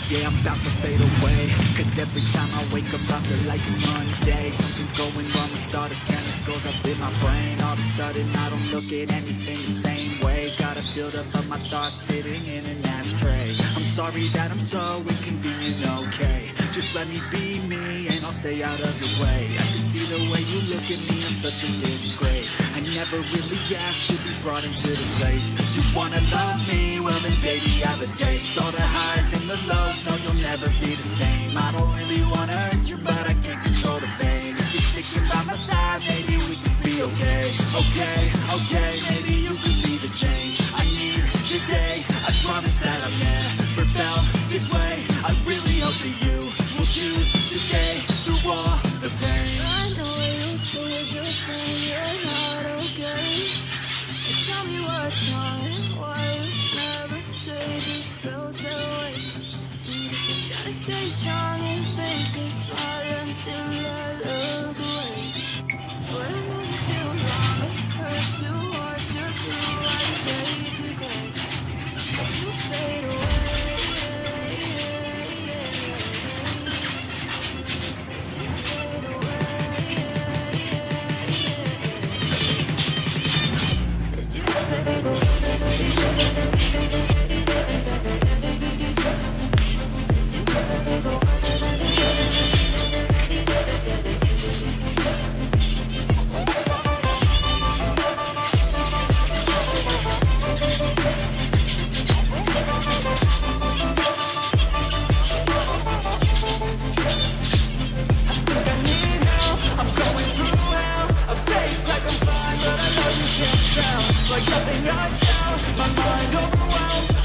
Yeah, I'm about to fade away, cause every time I wake up I feel like it's Monday. Something's going wrong with all the chemicals up in my brain. All of a sudden I don't look at anything the same way. Got a buildup of my thoughts sitting in an ashtray. I'm sorry that I'm so inconvenient, okay. Just let me be me and I'll stay out of your way. I can see the way you look at me, I'm such a disgrace. I never really asked to be brought into this place. You wanna love me? Well then baby I have a taste. All the highs and the lows, no you'll never be the same. I don't really wanna hurt you but I can't control the pain. If you're sticking by my side, maybe we could be okay. Okay, okay, maybe you could be the change I need today. I promise that I've never felt this way. I really hope that you will choose to stay through all the pain. I know you told your friend you're not okay. But tell me what's wrong and why you never said you felt that way. Just try to stay strong and fake a smile until I look away. But I know you feel wrong, it hurts to watch your blue eyes fade to gray as you fade away. Like nothing I found, my mind overwhelmed.